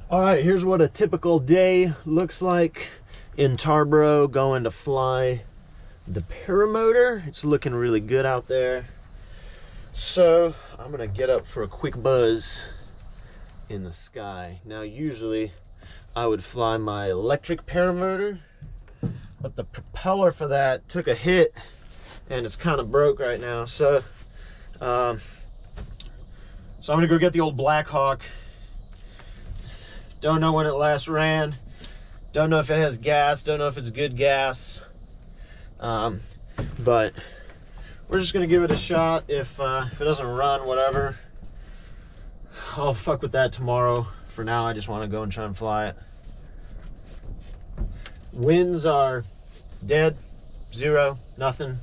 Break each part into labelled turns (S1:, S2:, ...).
S1: All right, here's what a typical day looks like in Tarboro going to fly the paramotor. It's looking really good out there. So I'm gonna get up for a quick buzz in the sky. Now usually I would fly my electric paramotor, but the propeller for that took a hit and it's kind of broke right now. So I'm gonna go get the old Black Hawk. Don't know when it last ran. Don't know if it has gas. Don't know if it's good gas. But we're just gonna give it a shot. If it doesn't run, whatever, I'll fuck with that tomorrow. For now, I just want to go and try and fly it. Winds are dead, zero, nothing.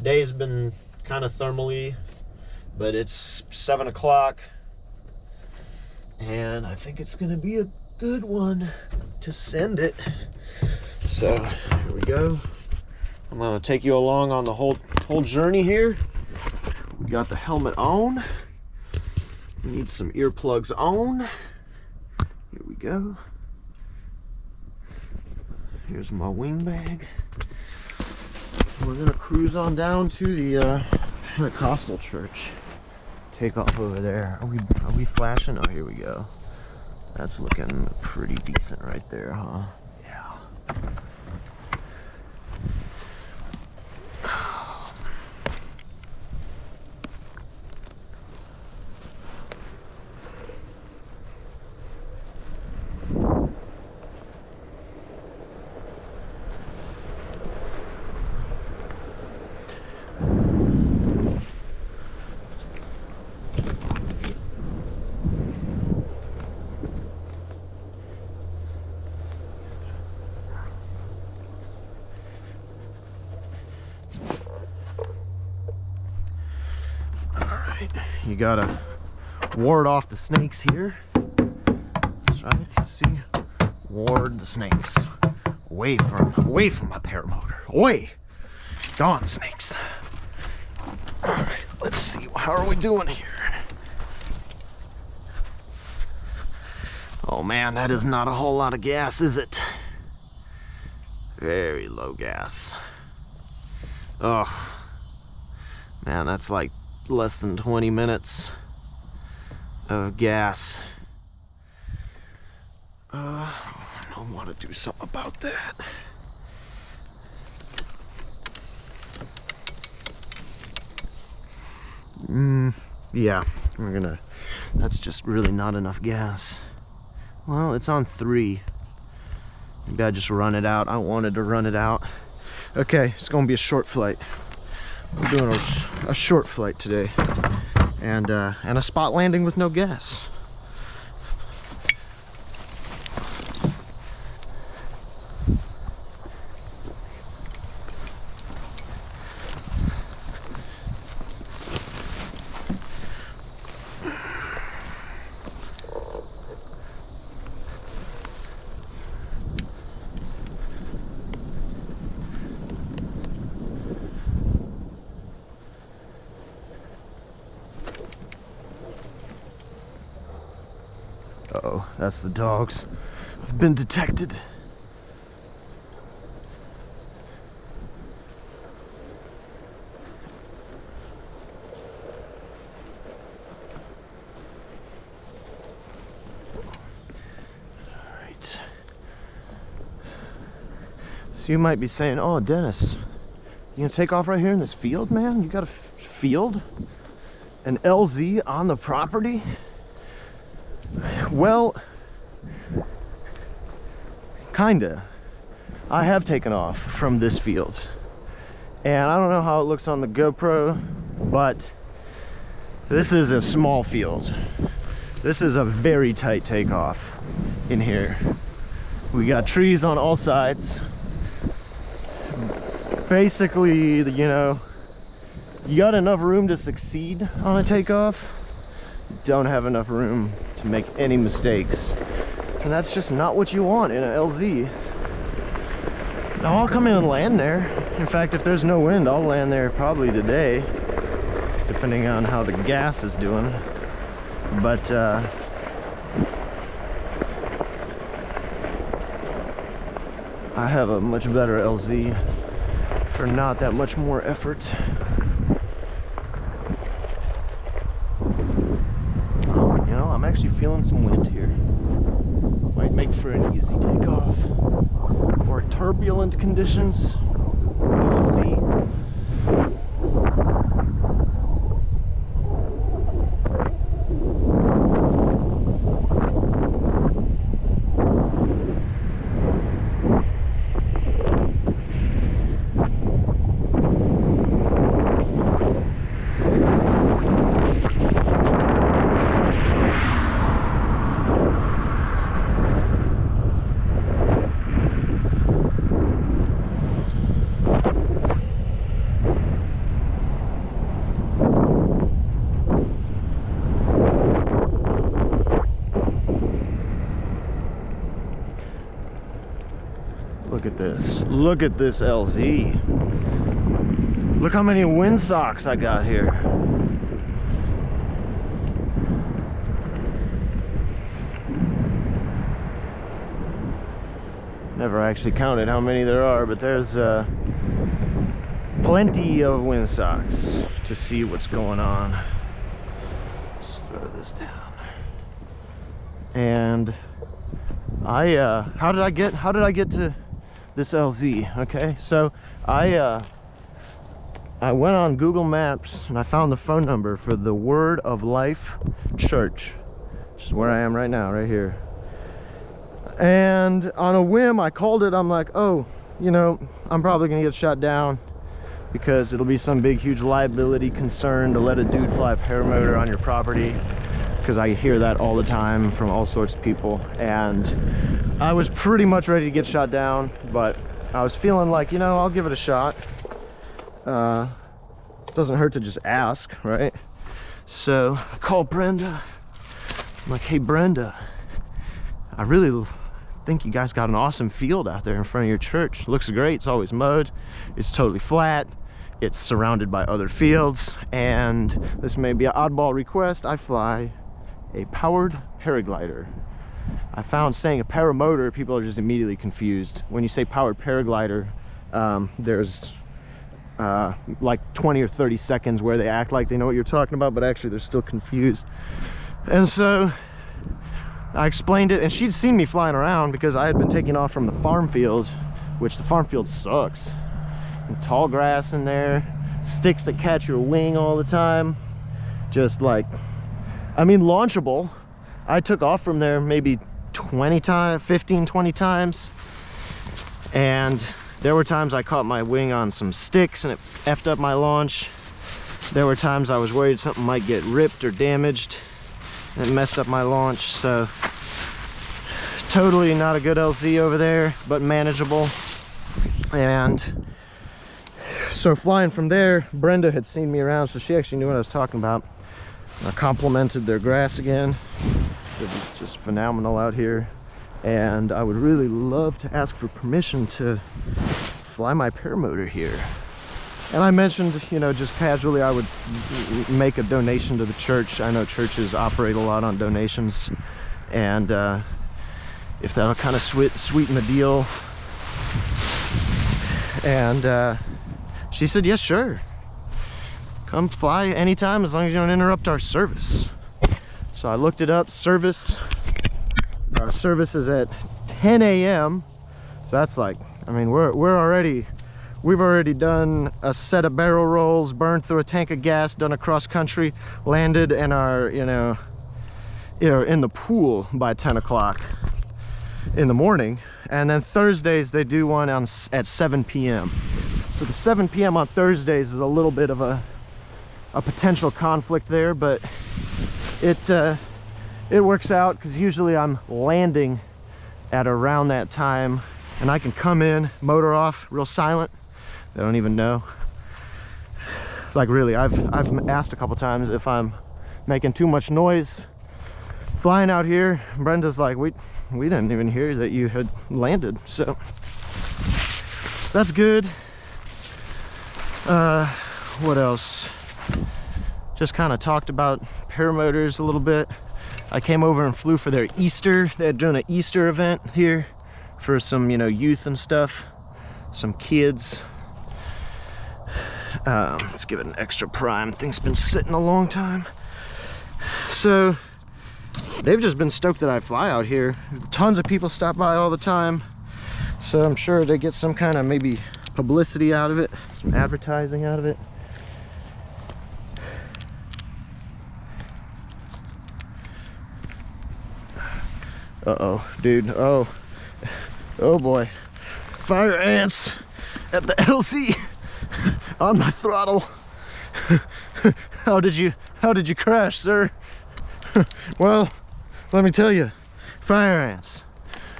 S1: Day's been kind of thermally, but it's 7 o'clock. And I think it's gonna be a good one to send it. So here we go. I'm gonna take you along on the whole journey here. We got the helmet on. We need some earplugs on. Here we go. Here's my wing bag. We're gonna cruise on down to the Pentecostal church. Take off over there. Are we flashing? Oh, here we go. That's looking pretty decent right there, huh? Yeah. You gotta ward off the snakes here. That's right. See, ward the snakes away from my paramotor. Away, gone snakes. All right, let's see. How are we doing here? Oh man, that is not a whole lot of gas, is it? Very low gas. Oh man, that's like less than 20 minutes of gas. I want to do something about that. Yeah, that's just really not enough gas. Well, it's on 3. Maybe I just run it out. I wanted to run it out. Okay, it's gonna be a short flight. We're doing a short flight today, and a spot landing with no gas. Uh-oh, that's the dogs. I've been detected. Alright. So you might be saying, oh, Dennis, you gonna take off right here in this field, man? You got a field? An LZ on the property? Well, kinda. I have taken off from this field, and I don't know how it looks on the GoPro, but this is a small field. This is a very tight takeoff in here. We got trees on all sides. Basically, you know, you got enough room to succeed on a takeoff. You don't have enough room to make any mistakes, and that's just not what you want in an LZ. Now I'll come in and land there. In fact, if there's no wind, I'll land there probably today, depending on how the gas is doing. But I have a much better LZ for not that much more effort. Oh, you know, I'm actually feeling some wind here. Might make for an easy takeoff. Or turbulent conditions. We'll see. Look at this. Look at this LZ. Look how many windsocks I got here. Never actually counted how many there are, but there's plenty of windsocks to see what's going on. Let's throw this down. And how did I get to this LZ? Okay, so I went on Google Maps and I found the phone number for the Word of Life Church, which is where I am right now, right here. And on a whim, I called it. I'm like, oh, you know, I'm probably gonna get shut down because it'll be some big, huge liability concern to let a dude fly a paramotor on your property, because I hear that all the time from all sorts of people. And I was pretty much ready to get shot down, but I was feeling like, you know, I'll give it a shot. Doesn't hurt to just ask, right? So I called Brenda. I'm like, hey Brenda, I really think you guys got an awesome field out there in front of your church. Looks great. It's always mowed. It's totally flat. It's surrounded by other fields. And this may be an oddball request. I fly a powered paraglider. I found saying a paramotor, people are just immediately confused. When you say powered paraglider, there's like 20 or 30 seconds where they act like they know what you're talking about, but actually they're still confused. And so I explained it, and she'd seen me flying around because I had been taking off from the farm field, which the farm field sucks. And tall grass in there, sticks that catch your wing all the time. Just like, I mean, launchable. I took off from there maybe 20 times, 15, 20 times. And there were times I caught my wing on some sticks and it effed up my launch. There were times I was worried something might get ripped or damaged and it messed up my launch. So totally not a good LZ over there, but manageable. And so flying from there, Brenda had seen me around, so she actually knew what I was talking about. I complimented their grass again. It's just phenomenal out here. And I would really love to ask for permission to fly my paramotor here. And I mentioned, you know, just casually, I would make a donation to the church. I know churches operate a lot on donations. And if that'll kind of sweeten the deal. And she said, yes, sure. Come fly anytime as long as you don't interrupt our service. So I looked it up. Service is at 10 a.m. So that's like, I mean, we've already done a set of barrel rolls, burned through a tank of gas, done a cross country, landed, and are, you know, in the pool by 10 o'clock in the morning. And then Thursdays they do one at 7 p.m. So the 7 p.m. on Thursdays is a little bit of a potential conflict there, but it works out because usually I'm landing at around that time, and I can come in, motor off, real silent. They don't even know. Like really, I've asked a couple times if I'm making too much noise flying out here. Brenda's like, we didn't even hear that you had landed, so that's good. What else? Just kind of talked about paramotors a little bit. I came over and flew for their Easter. They're doing an Easter event here for some, you know, youth and stuff, some kids. Let's give it an extra prime. Thing's been sitting a long time. So they've just been stoked that I fly out here. Tons of people stop by all the time. So I'm sure they get some kind of maybe publicity out of it, some advertising out of it. Uh-oh, dude, oh boy. Fire ants at the LZ on my throttle. How did you crash, sir? Well, let me tell you, fire ants,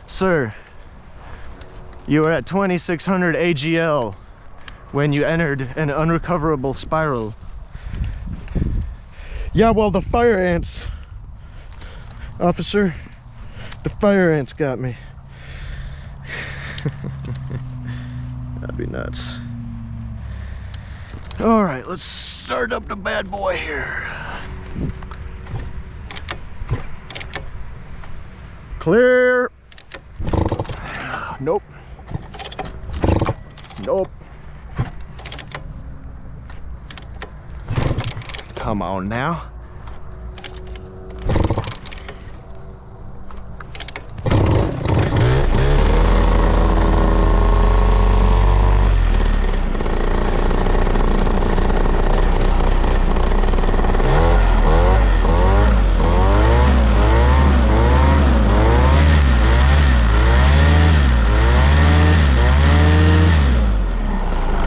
S1: sir. You were at 2600 AGL when you entered an unrecoverable spiral. Yeah, well, the fire ants, officer, the fire ants got me. That'd be nuts. All right, let's start up the bad boy here. Clear. Nope. Nope. Come on now.